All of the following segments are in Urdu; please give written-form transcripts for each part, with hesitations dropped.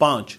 5,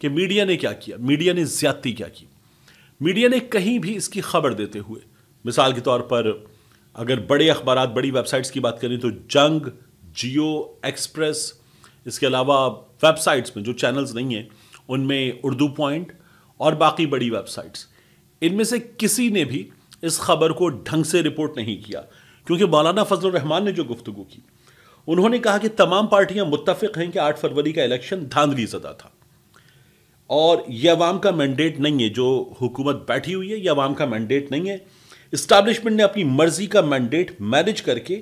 کہ میڈیا نے کیا کیا، میڈیا نے زیادتی کیا کی. میڈیا نے کہیں بھی اس کی خبر دیتے ہوئے، مثال کے طور پر اگر بڑے اخبارات، بڑی ویب سائٹس کی بات کریں تو جنگ، جیو، ایکسپریس، اس کے علاوہ ویب سائٹس میں جو چینلز نہیں ہیں ان میں اردو پوائنٹ اور باقی بڑی ویب سائٹس، ان میں سے کسی نے بھی اس خبر کو ڈھنگ سے رپورٹ نہیں کیا. کیونکہ مولانا فضل الرحمان نے جو گفتگو کی، انہوں نے کہا کہ تمام پارٹیاں متفق ہیں کہ 8 فروری کا الیکشن دھاندلی زدہ تھا اور یہ عوام کا مینڈیٹ نہیں ہے. جو حکومت بیٹھی ہوئی ہے یہ عوام کا مینڈیٹ نہیں ہے. اسٹیبلشمنٹ نے اپنی مرضی کا مینڈیٹ مینج کر کے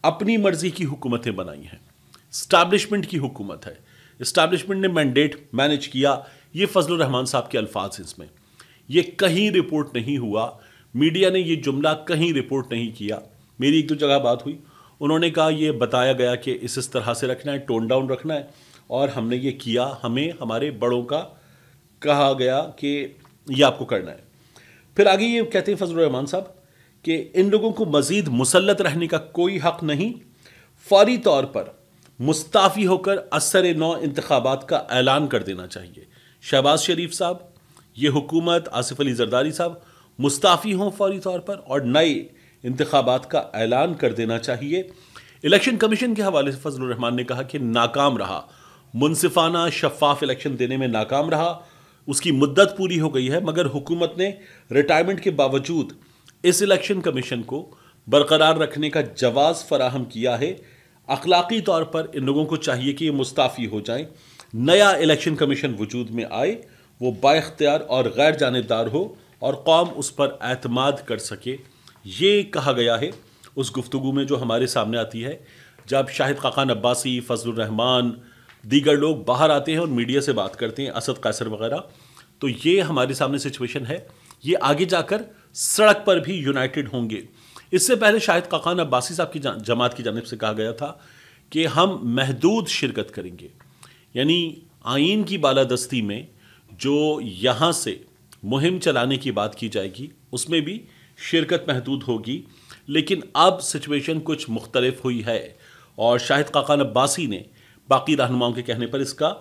اپنی مرضی کی حکومتیں بنائی ہیں. اسٹیبلشمنٹ کی حکومت ہے، اسٹیبلشمنٹ نے مینڈیٹ مینج کیا. یہ فضل الرحمان صاحب کے الفاظ اس میں، یہ کہیں رپورٹ نہیں ہوا. میڈیا نے یہ جملہ کہیں رپورٹ نہیں کیا. میری ایک دو جگہ بات ہوئی، انہوں نے کہا یہ بتایا گیا کہ اس طرح سے رکھنا ہے، ٹون ڈاؤن رکھنا ہے، اور ہم نے یہ کیا. ہمیں ہمارے بڑوں کا کہا گیا کہ یہ آپ کو کرنا ہے. پھر آگے یہ کہتے ہیں فضل الرحمان صاحب کہ ان لوگوں کو مزید مسلط رہنے کا کوئی حق نہیں، فوری طور پر مستعفی ہو کر اثر نو انتخابات کا اعلان کر دینا چاہیے. شہباز شریف صاحب، یہ حکومت، آصف علی زرداری صاحب مستعفی ہوں فوری طور پر اور نئے انتخابات کا اعلان کر دینا چاہیے. الیکشن کمیشن کے حوالے سے فضل الرحمان نے کہا کہ ناکام رہا، منصفانہ شفاف الیکشن دینے میں ناکام رہا. اس کی مدت پوری ہو گئی ہے مگر حکومت نے ریٹائرمنٹ کے باوجود اس الیکشن کمیشن کو برقرار رکھنے کا جواز فراہم کیا ہے. اخلاقی طور پر ان لوگوں کو چاہیے کہ یہ مستعفی ہو جائیں، نیا الیکشن کمیشن وجود میں آئے، وہ با اختیار اور غیر جانبدار ہو اور قوم اس پر اعتماد کر سکے. یہ کہا گیا ہے اس گفتگو میں جو ہمارے سامنے آتی ہے جب شاہد خاقان عباسی، فضل الرحمان، دیگر لوگ باہر آتے ہیں اور میڈیا سے بات کرتے ہیں، اسد قیصر وغیرہ. تو یہ ہمارے سامنے سچویشن ہے. یہ آگے جا کر سڑک پر بھی یونائٹڈ ہوں گے. اس سے پہلے شاہد خاقان عباسی صاحب کی جماعت کی جانب سے کہا گیا تھا کہ ہم محدود شرکت کریں گے، یعنی آئین کی بالادستی میں جو یہاں سے مہم چلانے کی بات کی جائے گی اس میں بھی شرکت محدود ہوگی. لیکن اب سچویشن کچھ مختلف ہوئی ہے اور شاہد خاقان عباسی نے باقی رہنماؤں کے کہنے پر اس کا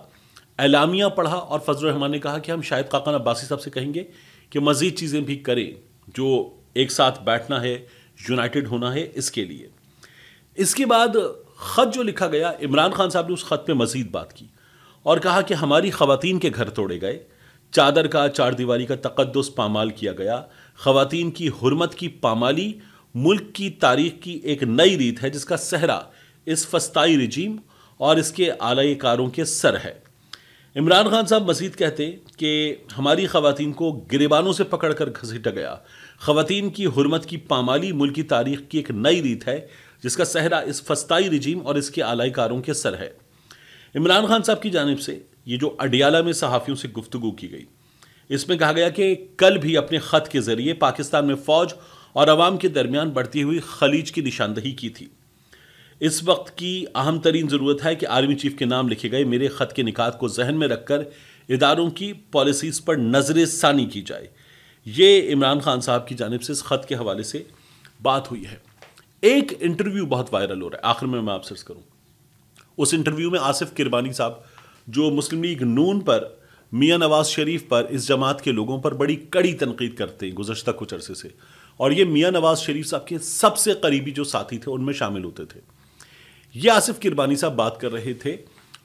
اعلامیہ پڑھا اور فضل الرحمان نے کہا کہ ہم شاہد خاقان عباسی صاحب سے کہیں گے کہ مزید چیزیں بھی کریں، جو ایک ساتھ بیٹھنا ہے، یونائٹڈ ہونا ہے، اس کے لیے. اس کے بعد خط جو لکھا گیا، عمران خان صاحب نے اس خط پہ مزید بات کی اور کہا کہ ہماری خواتین کے گھر توڑے گئے، چادر کا، چار دیواری کا تقدس پامال کیا گیا. خواتین کی حرمت کی پامالی ملک کی تاریخ کی ایک نئی ریت ہے جس کا صحرا اس فسطائی رجیم اور اس کے اعلی کاروں کے سر ہے. عمران خان صاحب مزید کہتے کہ ہماری خواتین کو گریبانوں سے پکڑ کر گھسیٹا گیا. خواتین کی حرمت کی پامالی ملک کی تاریخ کی ایک نئی ریت ہے جس کا صحرا اس فسطائی رجیم اور اس کے اعلی کاروں کے سر ہے. عمران خان صاحب کی جانب سے یہ جو اڈیالہ میں صحافیوں سے گفتگو کی گئی، اس میں کہا گیا کہ کل بھی اپنے خط کے ذریعے پاکستان میں فوج اور عوام کے درمیان بڑھتی ہوئی خلیج کی نشاندہی کی تھی. اس وقت کی اہم ترین ضرورت ہے کہ آرمی چیف کے نام لکھے گئے میرے خط کے نکات کو ذہن میں رکھ کر اداروں کی پالیسیز پر نظر ثانی کی جائے. یہ عمران خان صاحب کی جانب سے اس خط کے حوالے سے بات ہوئی ہے. ایک انٹرویو بہت وائرل ہو رہا ہے، آخر میں آپ سرچ کروں. اس انٹرویو میں آصف کربانی صاحب جو مسلم لیگ نون پر، میاں نواز شریف پر، اس جماعت کے لوگوں پر بڑی کڑی تنقید کرتے ہیں گزشتہ کچھ عرصے سے، اور یہ میاں نواز شریف صاحب کے سب سے قریبی جو ساتھی تھے ان میں شامل ہوتے تھے. یہ آصف کربانی صاحب بات کر رہے تھے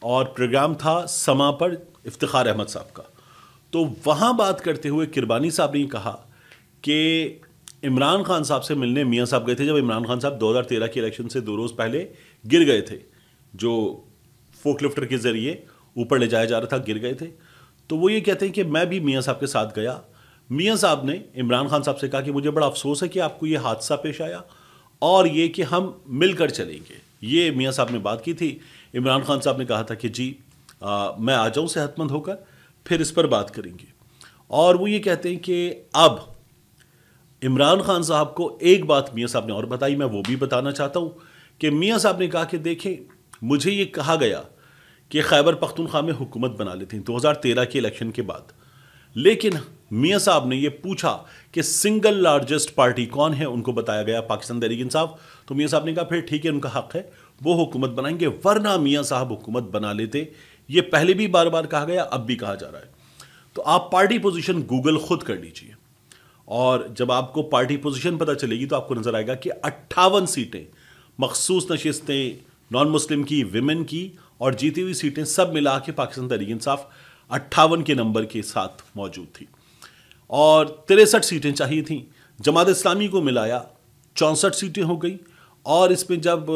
اور پروگرام تھا سما پر افتخار احمد صاحب کا. تو وہاں بات کرتے ہوئے کربانی صاحب نے کہا کہ عمران خان صاحب سے ملنے میاں صاحب گئے تھے جب عمران خان صاحب 2013 کے الیکشن سے 2 روز پہلے گر گئے تھے، جو فوک لفٹر کے ذریعے اوپر لے جایا جا رہا تھا، گر گئے تھے. تو وہ یہ کہتے ہیں کہ میں بھی میاں صاحب کے ساتھ گیا. میاں صاحب نے عمران خان صاحب سے کہا کہ مجھے بڑا افسوس ہے کہ آپ کو یہ حادثہ پیش آیا اور یہ کہ ہم مل کر چلیں گے. یہ میاں صاحب نے بات کی تھی. عمران خان صاحب نے کہا تھا کہ جی میں آ جاؤں صحت مند ہو کر، پھر اس پر بات کریں گے. اور وہ یہ کہتے ہیں کہ اب عمران خان صاحب کو ایک بات میاں صاحب نے اور بتائی، میں وہ بھی بتانا چاہتا ہوں کہ میاں صاحب نے کہا کہ دیکھیں مجھے یہ کہا گیا کہ خیبر پختونخوا میں حکومت بنا لیتے ہیں 2013 کے الیکشن کے بعد، لیکن میاں صاحب نے یہ پوچھا کہ سنگل لارجسٹ پارٹی کون ہے، ان کو بتایا گیا پاکستان تحریک انصاف. تو میاں صاحب نے کہا پھر ٹھیک ہے، ان کا حق ہے، وہ حکومت بنائیں گے، ورنہ میاں صاحب حکومت بنا لیتے. یہ پہلے بھی بار بار کہا گیا، اب بھی کہا جا رہا ہے. تو آپ پارٹی پوزیشن گوگل خود کر لیجئے، اور جب آپ کو پارٹی پوزیشن پتہ چلے گی تو آپ کو نظر آئے گا کہ 58 سیٹیں، مخصوص نشستیں نان مسلم کی، ویمن کی، اور جیتی ہوئی سیٹیں سب ملا کے پاکستان تحریک انصاف 58 کے نمبر کے ساتھ موجود تھی، اور 63 سیٹیں چاہیے تھیں۔ جماعت اسلامی کو ملایا 64 سیٹیں ہو گئی، اور اس میں جب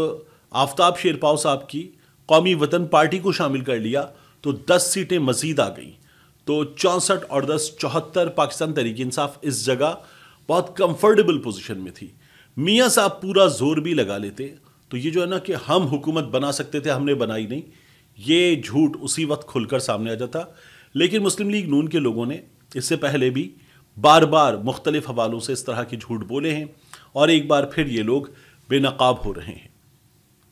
آفتاب شیرپاؤ صاحب کی قومی وطن پارٹی کو شامل کر لیا تو 10 سیٹیں مزید آ گئیں، تو 64 اور 10 74۔ پاکستان تحریک انصاف اس جگہ بہت کمفرٹیبل پوزیشن میں تھی۔ میاں صاحب پورا زور بھی لگا لیتے تو یہ جو ہے نا کہ ہم حکومت بنا سکتے تھے، ہم نے بنائی نہیں، یہ جھوٹ اسی وقت کھل کر سامنے آ جاتا۔ لیکن مسلم لیگ نون کے لوگوں نے اس سے پہلے بھی بار بار مختلف حوالوں سے اس طرح کے جھوٹ بولے ہیں، اور ایک بار پھر یہ لوگ بے نقاب ہو رہے ہیں۔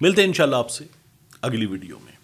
ملتے ہیں انشاءاللہ آپ سے اگلی ویڈیو میں۔